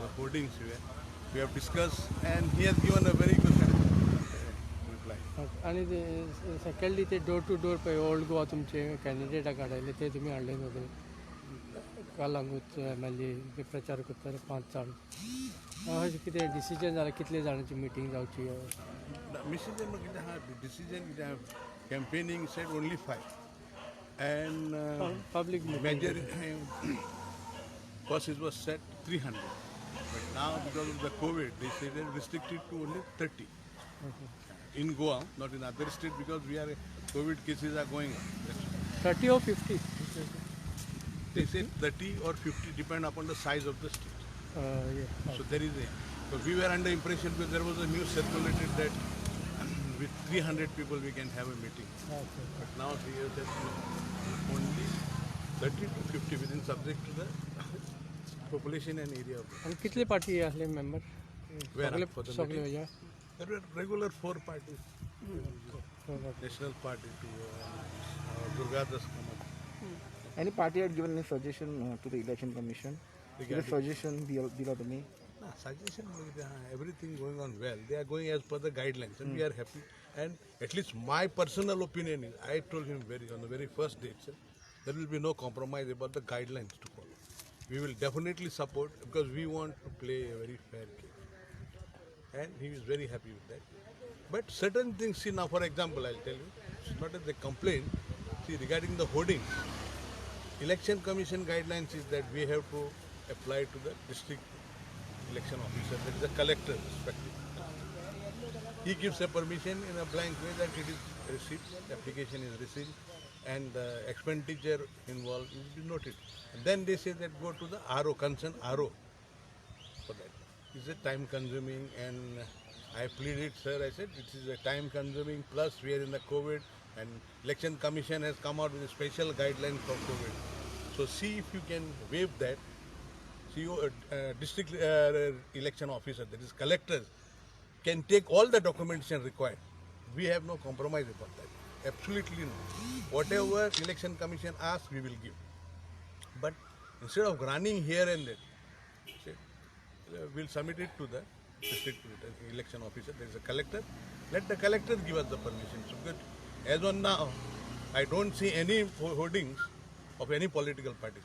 the hoardings here. We have discussed, and he has given a very good reply. आणि ते secondly ते door to door पळय old Goa तुमचे कॅन्डिडेटा काडले ते तुमी हाडले न्हू कालांगूट एमएलए प्रचार करता 5 जाण अशें कितें डिसिजन जालें कितले जाणांची मिटींग जावची Decision campaigning said only 5, and public major first it was set 300, but now because of the COVID they said they restricted to only 30 in Goa, not in other states, because we are COVID cases are going on. 30 or 50 They said 30 or 50 depend upon the size of the state. yeah. So there is a. So we were under impression because there was a news circulated that with 300 people we can have a meeting. Okay. But now he has said only 30 to 50 within subject to the population and area of the. आणि कितले party आसले member Where for the सगळे meeting? या There were regular 4 parties. National Party to Durgadas Kamal. Any party had given any suggestion to the election commission? Any suggestion दिला तुम्ही? Suggestion, everything going on well. They are going as per the guidelines, and we are happy. And at least my personal opinion is, I told him on the very first day itself, there will be no compromise about the guidelines to follow. We will definitely support because we want to play a very fair game. And he is very happy with that. But certain things, see now, for example, I'll tell you, it's not as a complaint. See, regarding the hoarding, Election Commission guidelines is that we have to apply to the district election officer, that is the collector, respectively. He gives a permission in a blank way that it is received, the application is received, and the expenditure involved will be noted. And then they say that go to the RO, concerned RO, for that. It's a time consuming, and I pleaded, sir, I said, it is a time consuming, plus we are in the COVID, and Election Commission has come out with a special guideline for COVID. So see if you can waive that. District election officer, that is collectors, can take all the documentation required. We have no compromise about that. Absolutely no. Whatever election commission asks, we will give. But instead of running here and there, we'll submit it to the district election officer. There is a collector. Let the collector give us the permission. So good. As on now, I don't see any hoardings of any political party.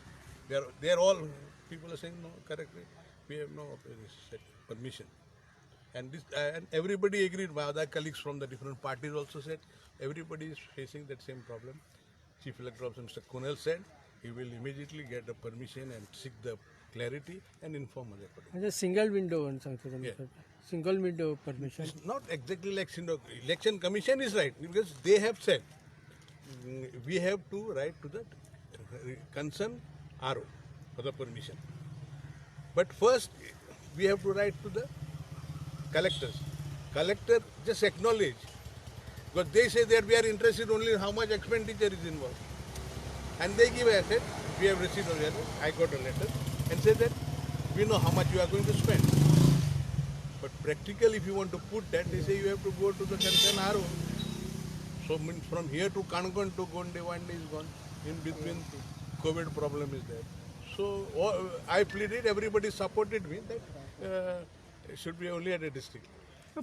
They are all. People are saying no, correctly. We have no permission, and this and everybody agreed. My other colleagues from the different parties also said everybody is facing that same problem. Chief Electoral Officer Mr. Kunal said he will immediately get the permission and seek the clarity and inform us accordingly. म्हणजे single window म्हणून सांगता तुम्ही single window permission It's not exactly like Election Commission is right because they have said we have to write to the concerned RO for the permission. But first we have to write to the collectors. Collector just acknowledge because they say that we are interested only in how much expenditure is involved. And they give a said, we have received a letter, I got a letter, and say that we know how much you are going to spend. But practically if you want to put that, they say you have to go to the concerned RO. So from here to Kankan to Gonde, one day is gone. In between, COVID problem is there. So I pleaded, everybody supported me that it should be only at a district. So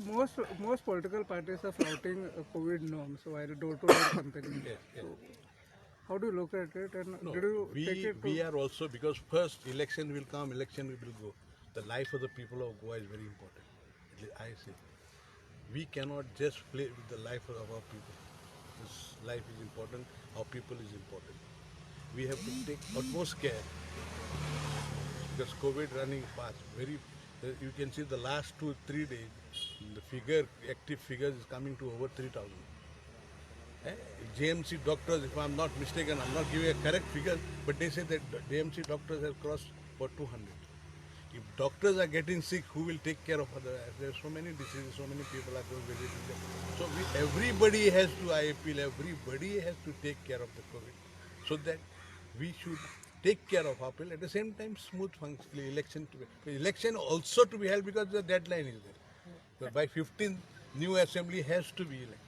most political parties are flouting COVID norms while door-to-door campaigning. Yes, yes. So how do you look at it? And No, did you take it we are also, because first election will come, election will go. The life of the people of Goa is very important. I say, we cannot just play with the life of our people. This life is important, our people is important. We have to take utmost care because COVID running fast. You can see the last 2-3 days, the active figures is coming to over 3,000. JMC doctors, if I am not mistaken, I am not giving a correct figure, but they say that JMC doctors have crossed for 200. If doctors are getting sick, who will take care of others? There are so many diseases, so many people are going to visit them. So everybody has to, I appeal, everybody has to take care of the COVID. So that we should take care of our people. At the same time, smooth function, election also to be held because the deadline is there. So by 15th, new assembly has to be elected.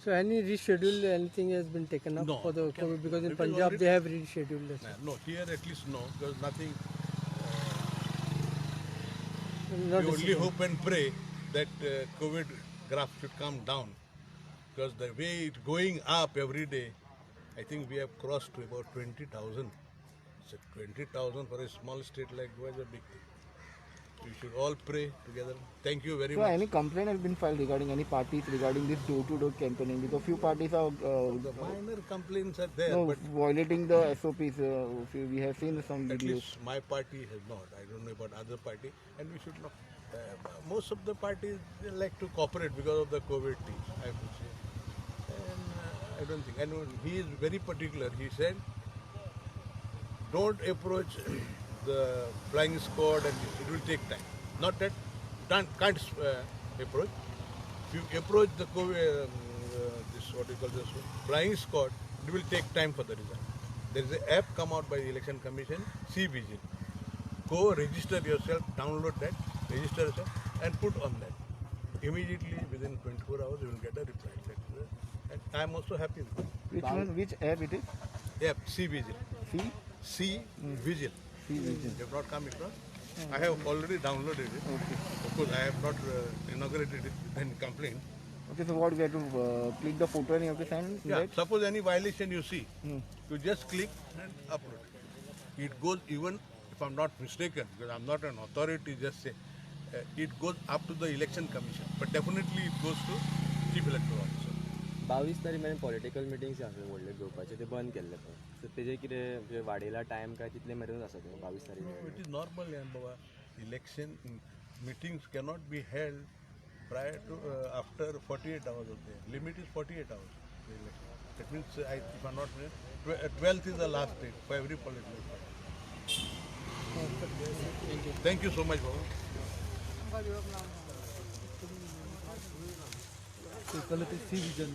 So any reschedule, anything has been taken up No, for the COVID? Because in it will Punjab already- they have rescheduled this. No, here at least no, because nothing. No we only discipline. hope and pray that COVID graph should come down, because the way it's going up every day, I think we have crossed to about 20,000. So 20,000 for a small state like Goa is a big thing. We should all pray together. Thank you very So much. any complaint has been filed regarding any parties regarding this door-to-door campaigning? Because few parties are The minor complaints are there, no, but violating the SOPs. We have seen some at videos. least my party has not. I don't know about other party, and we should not. Most of the parties, they like to cooperate because of the COVID thing, I would say. And I don't think. And he is very particular. He said, don't approach the flying squad, and it will take time. Not that can't approach. If you approach the COVID, this what you call this flying squad, it will take time for the result. There is an app come out by the Election Commission, C-Vigil. Go register yourself, download that, register yourself, and put on that. Immediately, within 24 hours, you will get a reply. And I am also happy with it. Which one? Which app it is? App, C-Vigil. C. C-Vigil. C-Vigil. You have not come across? I have already downloaded it. Okay. Of course, I have not inaugurated it and complained. Okay. So what we have to click the photo and you have to send Yeah. that? Suppose any violation you see, you just click and upload. It goes even, if I'm not mistaken, because I'm not an authority, just say, it goes up to the Election Commission, but definitely it goes to Chief Electoral Officer. 22 तारीख मेरेन political meetings आसा व्हडले घेवपाचे ते बंद केल्ले पळय सो तेजे कितें म्हणजे वाडयला टायम काय तितले मेरेनूच आसा ते 22 तारीख It is normal, and Baba. Election meetings cannot be held prior to after 48 hours of the limit is 48 hours. The election. That means, if I'm not mistaken, 12th is the last date for every political party. Thank you so much, Baba. ते सी vision